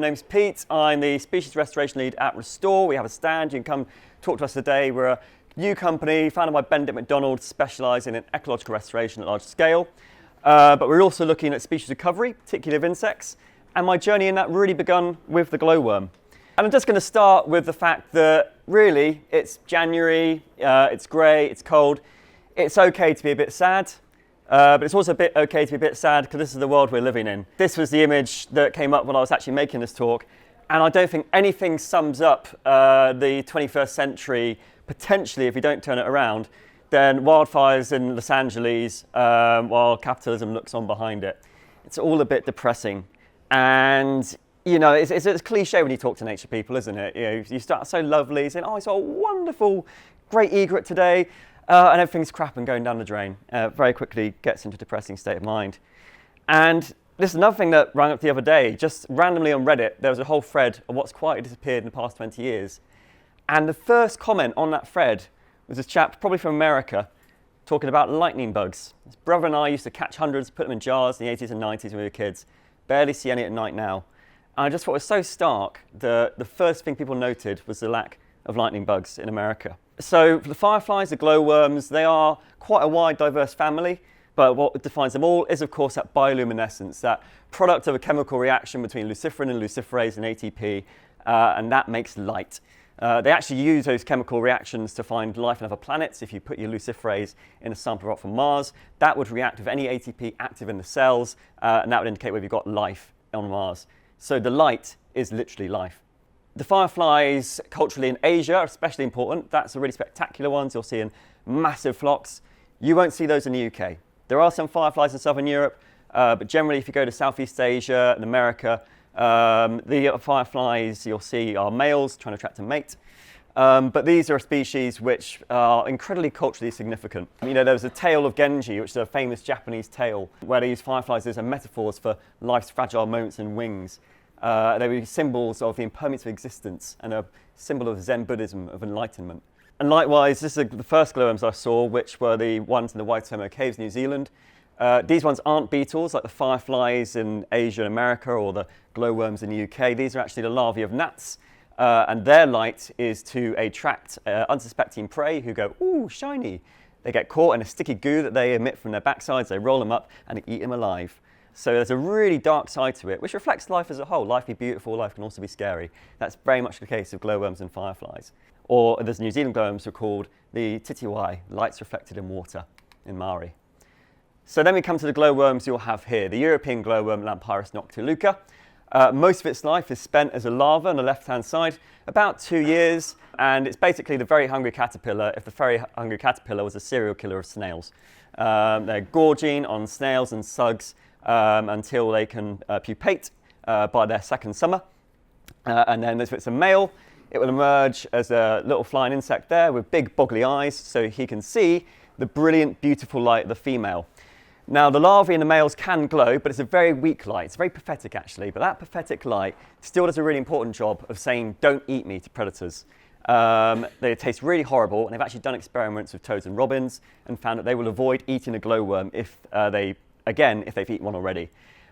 name's Pete. I'm the Species Restoration Lead at Restore. We have a stand. You can come talk to us today. We're a new company founded by Benedict MacDonald, specialising in ecological restoration at large scale. But we're also looking at species recovery, particularly of insects. And my journey in that really begun with the glowworm. And I'm just going to start with the fact that really it's January, it's grey, it's cold. It's okay to be a bit sad. But it's also okay to be a bit sad because this is the world we're living in. This was the image that came up when I was actually making this talk, and I don't think anything sums up the 21st century, potentially if you don't turn it around, than wildfires in Los Angeles while capitalism looks on behind it. It's all a bit depressing, and you know, it's cliche when you talk to nature people, isn't it? You know, you start so lovely, saying, "Oh, I saw a wonderful, great egret today." And everything's crap and going down the drain. Very quickly gets into a depressing state of mind. And this is another thing that rang up the other day. Just randomly on Reddit, there was a whole thread of what's quietly disappeared in the past 20 years. And the first comment on that thread was this chap, probably from America, talking about lightning bugs. His brother and I used to catch hundreds, put them in jars in the 80s and 90s when we were kids. Barely see any at night now. And I just thought it was so stark that the first thing people noted was the lack of lightning bugs in America. So for the fireflies, the glowworms, they are quite a wide, diverse family, but what defines them all is, of course, that bioluminescence, that product of a chemical reaction between luciferin and luciferase and ATP, and that makes light. They actually use those chemical reactions to find life on other planets. If you put your luciferase in a sample rock from Mars, that would react with any ATP active in the cells, and that would indicate whether you've got life on Mars. So the light is literally life. The fireflies culturally in Asia are especially important. That's the really spectacular ones you'll see in massive flocks. You won't see those in the UK. There are some fireflies in southern Europe, but generally if you go to Southeast Asia and America, the fireflies you'll see are males trying to attract a mate. But these are a species which are incredibly culturally significant. You know, there was a tale of Genji, which is a famous Japanese tale, where they use fireflies as metaphors for life's fragile moments and wings. They were symbols of the impermanence of existence and a symbol of Zen Buddhism, of enlightenment. And likewise, this is the first glowworms I saw, which were the ones in the Waitomo Caves, New Zealand. These ones aren't beetles like the fireflies in Asia and America or the glowworms in the UK. These are actually the larvae of gnats, and their light is to attract unsuspecting prey who go, "Ooh, shiny." They get caught in a sticky goo that they emit from their backsides, they roll them up and they eat them alive. So there's a really dark side to it, which reflects life as a whole. Life can be beautiful, life can also be scary. That's very much the case of glowworms and fireflies. Or there's New Zealand glowworms who are called the titiwai, lights reflected in water, in Maori. So then we come to the glowworms you'll have here, the European glowworm Lampyris noctiluca. Most of its life is spent as a larva on the left-hand side, about 2 years, and it's basically the very hungry caterpillar if the very hungry caterpillar was a serial killer of snails. They're gorging on snails and slugs, until they can pupate by their second summer. And then if it's a male, it will emerge as a little flying insect there with big boggly eyes so he can see the brilliant, beautiful light of the female. Now, the larvae in the males can glow, but it's a very weak light. It's very pathetic, actually, but that pathetic light still does a really important job of saying, "Don't eat me" to predators. They taste really horrible, and they've actually done experiments with toads and robins and found that they will avoid eating a glowworm if they've eaten one already.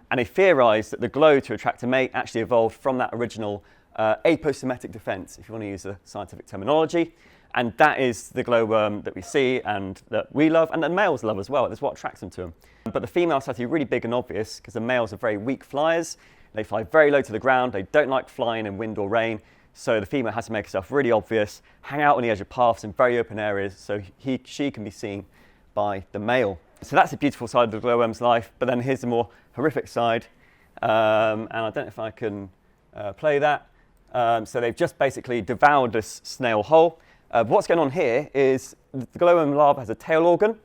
And they theorised that the glow to attract a mate actually evolved from that original aposematic defence, if you want to use the scientific terminology. And that is the glowworm that we see and that we love, and that males love as well. That's what attracts them to them. But the females have to be really big and obvious because the males are very weak flyers. They fly very low to the ground. They don't like flying in wind or rain. So the female has to make herself really obvious, hang out on the edge of paths in very open areas so she can be seen by the male. So that's the beautiful side of the glowworm's life, but then here's the more horrific side, and I don't know if I can play that. So they've just basically devoured this snail whole. What's going on here is the glowworm larva has a tail organ,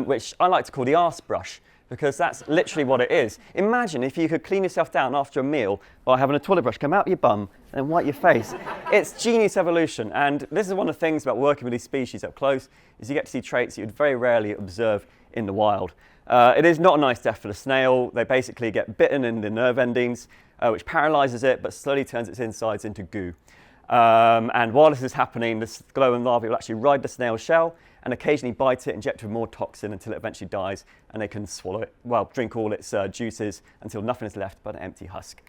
which I like to call the arse brush, because that's literally what it is. Imagine if you could clean yourself down after a meal by having a toilet brush come out your bum and then wipe your face. It's genius evolution, and this is one of the things about working with these species up close, is you get to see traits you'd very rarely observe in the wild. It is not a nice death for the snail. They basically get bitten in the nerve endings, which paralyzes it, but slowly turns its insides into goo. And while this is happening, this glowworm larvae will actually ride the snail shell and occasionally bite it, inject it with more toxin until it eventually dies, and they can swallow it, well, drink all its juices until nothing is left but an empty husk.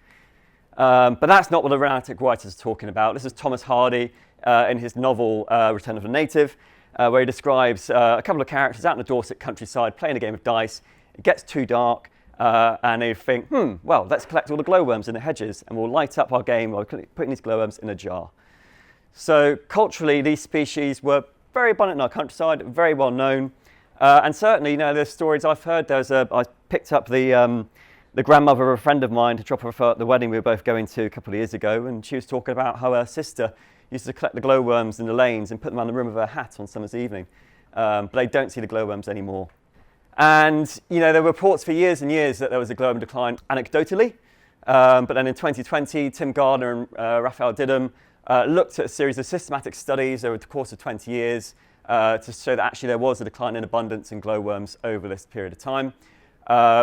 But that's not what the romantic writers are talking about. This is Thomas Hardy in his novel Return of the Native, where he describes a couple of characters out in the Dorset countryside playing a game of dice. It gets too dark, and they think, well, let's collect all the glowworms in the hedges, and we'll light up our game by putting these glowworms in a jar. So culturally, these species were very abundant in our countryside, very well known. And certainly, the stories I've heard, I picked up the grandmother of a friend of mine to drop her off at the wedding we were both going to a couple of years ago, and she was talking about how her sister used to collect the glowworms in the lanes and put them on the rim of her hat on summer's evening. But they don't see the glowworms anymore. And, there were reports for years and years that there was a glowworm decline anecdotally. But then in 2020, Tim Gardner and Raphael Didham looked at a series of systematic studies over the course of 20 years to show that actually there was a decline in abundance in glowworms over this period of time,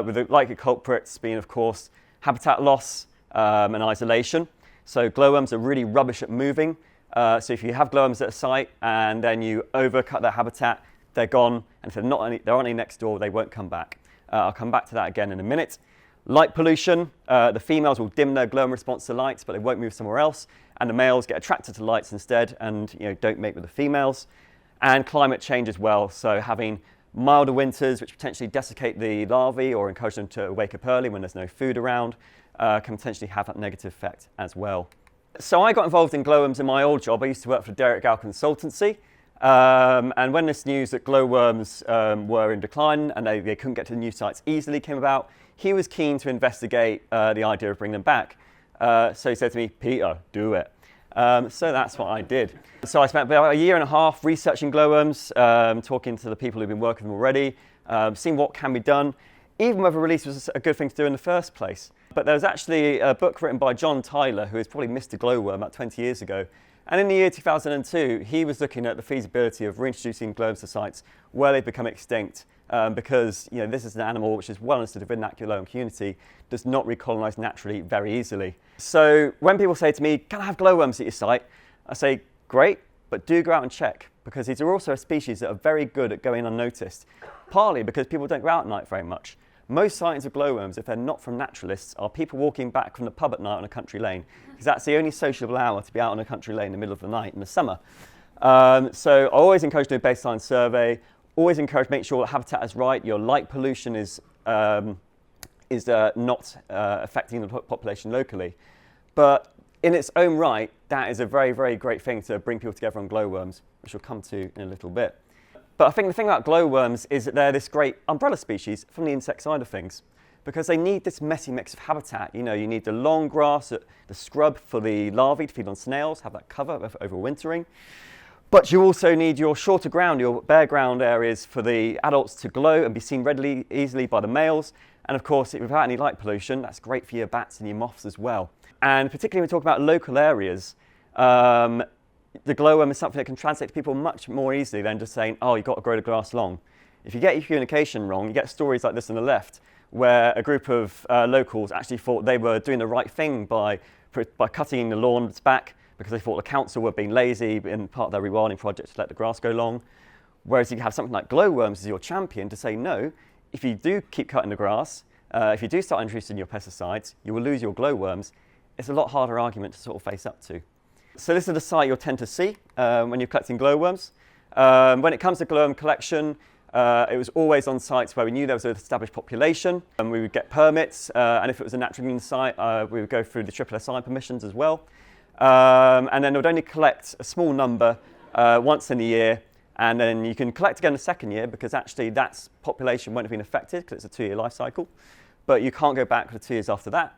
with the likely culprits being, of course, habitat loss and isolation. So glowworms are really rubbish at moving. So if you have glowworms at a site and then you overcut their habitat, they're gone. And if they're only next door, they won't come back. I'll come back to that again in a minute. Light pollution, the females will dim their glowworm response to lights, but they won't move somewhere else. And the males get attracted to lights instead and don't mate with the females. And climate change as well, so having milder winters which potentially desiccate the larvae or encourage them to wake up early when there's no food around can potentially have that negative effect as well. So I got involved in glowworms in my old job. I used to work for the Derek Gow Consultancy, and when this news that glowworms were in decline and they couldn't get to the new sites easily came about, he was keen to investigate the idea of bringing them back. So he said to me, "Peter, do it." So that's what I did. So I spent about a year and a half researching glowworms, talking to the people who've been working with them already, seeing what can be done, even whether release was a good thing to do in the first place. But there was actually a book written by John Tyler, who has probably missed a glowworm about 20 years ago. And in the year 2002, he was looking at the feasibility of reintroducing glowworms to sites where they've become extinct, because this is an animal which is well understood within the glowworm community, does not recolonise naturally very easily. So when people say to me, "Can I have glowworms at your site?" I say, "Great, but do go out and check," because these are also a species that are very good at going unnoticed, partly because people don't go out at night very much. Most sightings of glowworms, if they're not from naturalists, are people walking back from the pub at night on a country lane, because that's the only sociable hour to be out on a country lane in the middle of the night in the summer. So I always encourage doing a baseline survey, always encourage make sure the habitat is right, your light pollution is not affecting the population locally. But in its own right, that is a very, very great thing to bring people together on glowworms, which we'll come to in a little bit. But I think the thing about glowworms is that they're this great umbrella species from the insect side of things, because they need this messy mix of habitat. You need the long grass, the scrub for the larvae to feed on snails, have that cover overwintering. But you also need your shorter ground, your bare ground areas for the adults to glow and be seen readily, easily by the males. And of course, without any light pollution, that's great for your bats and your moths as well. And particularly when we talk about local areas, the glowworm is something that can translate to people much more easily than just saying, "Oh, you've got to grow the grass long." If you get your communication wrong, you get stories like this on the left, where a group of locals actually thought they were doing the right thing by cutting the lawns back because they thought the council were being lazy in part of their rewilding project to let the grass go long. Whereas you have something like glowworms as your champion to say, no, if you do keep cutting the grass, if you do start introducing your pesticides, you will lose your glowworms. It's a lot harder argument to sort of face up to. So this is the site you'll tend to see when you're collecting glowworms. When it comes to glowworm collection, it was always on sites where we knew there was an established population, and we would get permits, and if it was a natural green site, we would go through the SSSI permissions as well. And then it would only collect a small number once in a year, and then you can collect again the second year because actually that population won't have been affected because it's a 2-year life cycle, but you can't go back for the 2 years after that.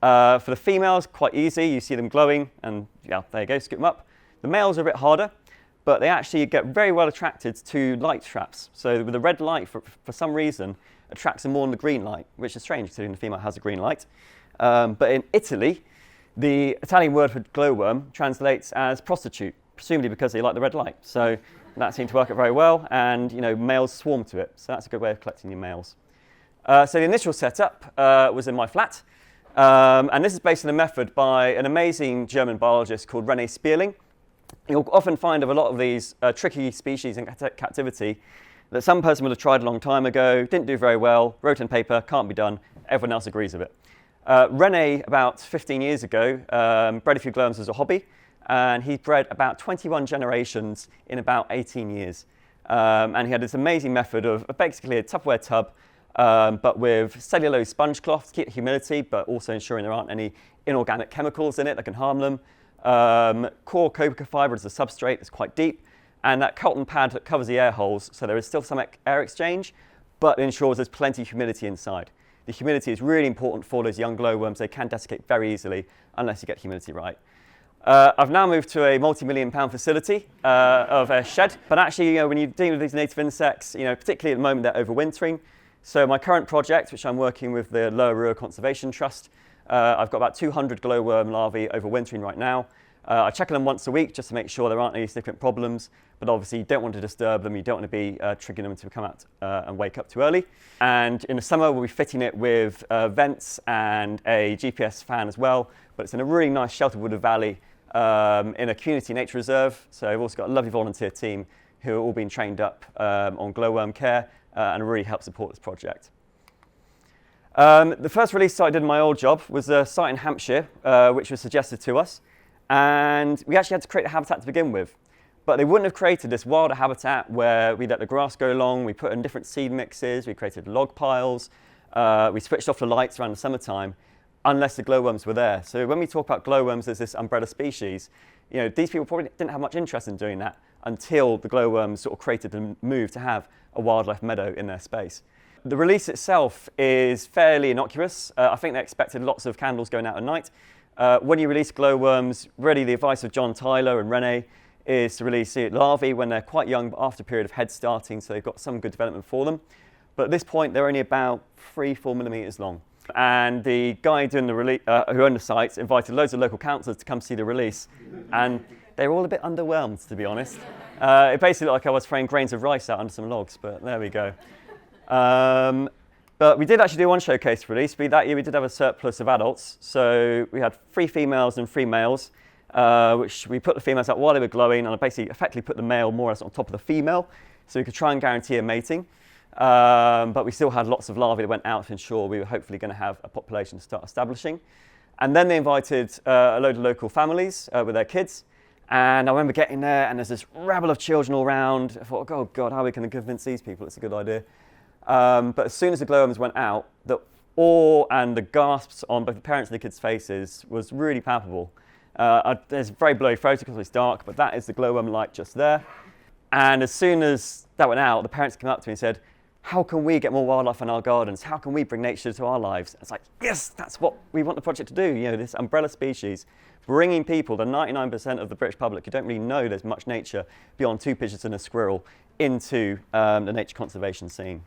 For the females, quite easy. You see them glowing, and yeah, there you go, scoop them up. The males are a bit harder, but they actually get very well attracted to light traps. So the red light, for some reason, attracts them more than the green light, which is strange considering the female has a green light. But in Italy, the Italian word for glowworm translates as prostitute, presumably because they like the red light. So that seemed to work out very well, and males swarm to it. So that's a good way of collecting your males. So the initial setup was in my flat. And this is based on a method by an amazing German biologist called René Spierling. You'll often find of a lot of these tricky species in captivity that some person would have tried a long time ago, didn't do very well, wrote on paper, can't be done, everyone else agrees with it. Rene, about 15 years ago, bred a few glowworms as a hobby, and he bred about 21 generations in about 18 years. And he had this amazing method of basically a Tupperware tub, but with cellulose sponge cloth to keep the humidity, but also ensuring there aren't any inorganic chemicals in it that can harm them. Core coca fibre as a substrate that's quite deep, and that cotton pad that covers the air holes, so there is still some air exchange, but ensures there's plenty of humidity inside. The humidity is really important for those young glowworms. They can desiccate very easily unless you get humidity right. I've now moved to a multi-million-pound facility of a shed, but actually, when you're dealing with these native insects, particularly at the moment, they're overwintering. So my current project, which I'm working with the Lower Ruhr Conservation Trust, I've got about 200 glowworm larvae overwintering right now. I check on them once a week just to make sure there aren't any significant problems, but obviously you don't want to disturb them, you don't want to be triggering them to come out and wake up too early. And in the summer we'll be fitting it with vents and a GPS fan as well, but it's in a really nice sheltered wooded valley in a community nature reserve. So I've also got a lovely volunteer team who are all being trained up on glowworm care and really help support this project. The first release site I did in my old job was a site in Hampshire, which was suggested to us. And we actually had to create a habitat to begin with. But they wouldn't have created this wilder habitat where we let the grass go long, we put in different seed mixes, we created log piles, we switched off the lights around the summertime, unless the glowworms were there. So when we talk about glowworms as this umbrella species, these people probably didn't have much interest in doing that until the glowworms sort of created the move to have a wildlife meadow in their space. The release itself is fairly innocuous. I think they expected lots of candles going out at night. When you release glowworms, really the advice of John Tyler and Rene is to release larvae when they're quite young, but after a period of head starting, so they've got some good development for them. But at this point, they're only about 3-4 millimeters long. And the guy doing the release, who owned the site, invited loads of local councillors to come see the release, and they were all a bit underwhelmed, to be honest. It basically looked like I was throwing grains of rice out under some logs, but there we go. But we did actually do one showcase release. That year we did have a surplus of adults. So we had 3 females and 3 males, which we put the females out while they were glowing, and I basically effectively put the male more or less on top of the female, so we could try and guarantee a mating. But we still had lots of larvae that went out to ensure we were hopefully going to have a population start establishing. And then they invited a load of local families with their kids. And I remember getting there, and there's this rabble of children all around. I thought, oh God, how are we going to convince these people it's a good idea? But as soon as the glowworms went out, the awe and the gasps on both the parents and the kids' faces was really palpable. There's a very blurry photo because it's dark, but that is the glowworm light just there. And as soon as that went out, the parents came up to me and said, how can we get more wildlife in our gardens? How can we bring nature to our lives? It's like, yes, that's what we want the project to do. This umbrella species, bringing people, the 99% of the British public who don't really know there's much nature beyond 2 pigeons and a squirrel, into the nature conservation scene.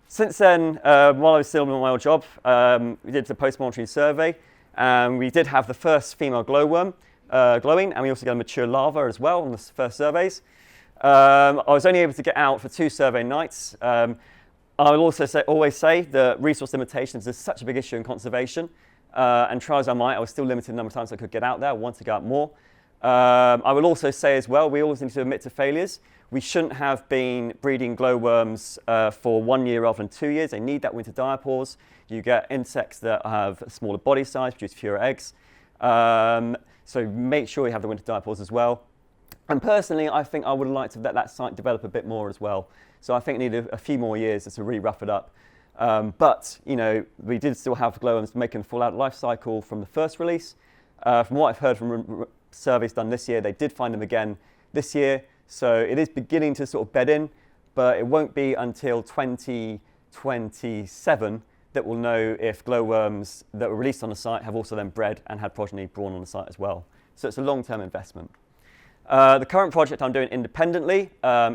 Since then, while I was still in my old job, we did the post-monitoring survey. We did have the first female glowworm glowing, and we also got a mature larva as well on the first surveys. I was only able to get out for 2 survey nights. I will also always say that resource limitations is such a big issue in conservation, and try as I might, I was still limited in the number of times I could get out there. I wanted to go out more. I will also say as well, we always need to admit to failures. We shouldn't have been breeding glowworms for 1 year rather than 2 years. They need that winter diapause. You get insects that have a smaller body size, produce fewer eggs. So make sure you have the winter diapause as well. And personally, I think I would like to let that site develop a bit more as well. So I think it needed a few more years to really rough it up. But we did still have glowworms making a full out life cycle from the first release. From what I've heard from surveys done this year, they did find them again this year. So it is beginning to sort of bed in, but it won't be until 2027 that we'll know if glowworms that were released on the site have also then bred and had progeny born on the site as well. So it's a long-term investment. The current project I'm doing independently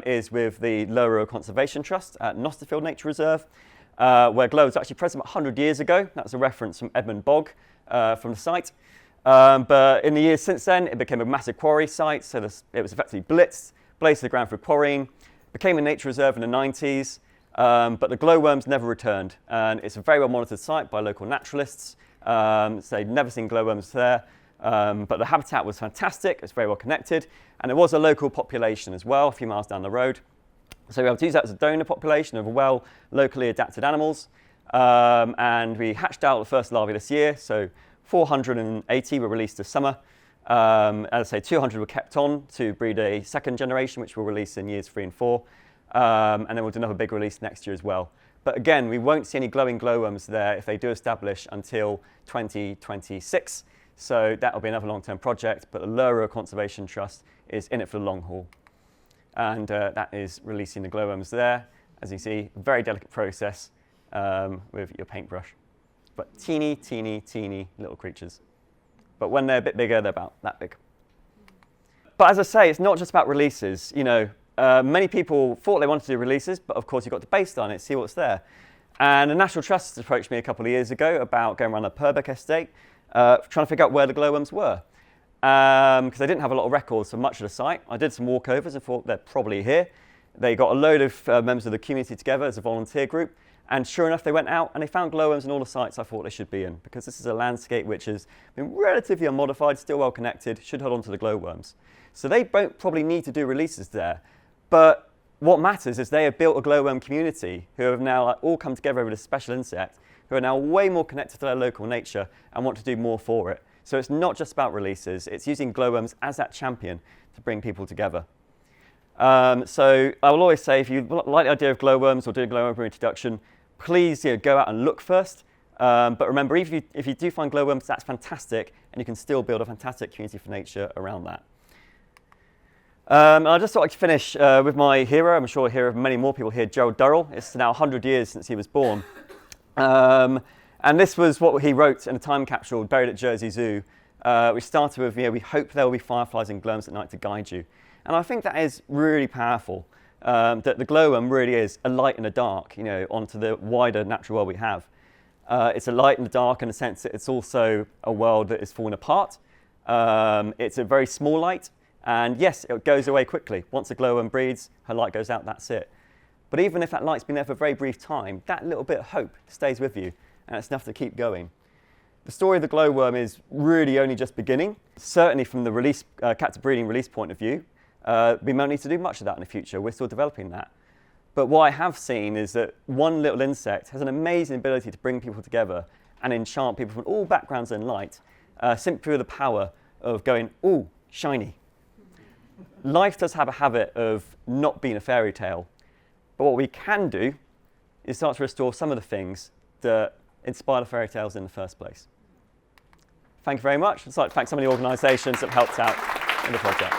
is with the Lower Ruhr Conservation Trust at Nosterfield Nature Reserve, where glowworms were actually present about 100 years ago. That's a reference from Edmund Bogg from the site. But in the years since then, it became a massive quarry site, so it was effectively blitzed, blazed to the ground through quarrying, became a nature reserve in the 90s, but the glowworms never returned. And it's a very well monitored site by local naturalists, so they'd never seen glowworms there. But the habitat was fantastic, it was very well connected, and there was a local population as well, a few miles down the road. So we were able to use that as a donor population of well locally adapted animals. And we hatched out the first larvae this year, so 480 were released this summer. As I say, 200 were kept on to breed a second generation, which we'll release in years 3 and 4. And then we'll do another big release next year as well. But again, we won't see any glowing glowworms there if they do establish until 2026. So that will be another long-term project, but the Lura Conservation Trust is in it for the long haul. And that is releasing the glowworms there. As you see, a very delicate process with your paintbrush. But teeny, teeny, teeny little creatures. But when they're a bit bigger, they're about that big. But as I say, it's not just about releases. You know, many people thought they wanted to do releases, but of course you've got to baseline it, see what's there. And the National Trust approached me a couple of years ago about going around the Purbeck estate, trying to figure out where the glowworms were. Because they didn't have a lot of records for much of the site. I did some walkovers and thought they're probably here. They got a load of members of the community together as a volunteer group. And sure enough, they went out and they found glowworms in all the sites I thought they should be in, because this is a landscape which has been relatively unmodified, still well connected, should hold on to the glowworms. So they don't probably need to do releases there. But what matters is they have built a glowworm community who have now all come together over this special insect, who are now way more connected to their local nature and want to do more for it. So it's not just about releases, it's using glowworms as that champion to bring people together. So I will always say, if you like the idea of glowworms or doing glowworm reintroduction, please go out and look first. But remember, if you do find glowworms, that's fantastic, and you can still build a fantastic community for nature around that. I just thought I'd finish with my hero. I'm sure you'll hear of many more people here, Gerald Durrell. It's now 100 years since he was born. And this was what he wrote in a time capsule buried at Jersey Zoo, which started with, we hope there will be fireflies and glowworms at night to guide you. And I think that is really powerful, that the glowworm really is a light in the dark, onto the wider natural world we have. It's a light in the dark in the sense that it's also a world that is falling apart. It's a very small light, and yes, it goes away quickly. Once a glowworm breeds, her light goes out, that's it. But even if that light's been there for a very brief time, that little bit of hope stays with you, and it's enough to keep going. The story of the glowworm is really only just beginning. Certainly from the captive breeding release point of view, we might need to do much of that in the future. We're still developing that. But what I have seen is that one little insect has an amazing ability to bring people together and enchant people from all backgrounds in light, simply through the power of going, ooh, shiny. Life does have a habit of not being a fairy tale. But what we can do is start to restore some of the things that inspire the fairy tales in the first place. Thank you very much. I'd like to thank some of the organisations that helped out in the project.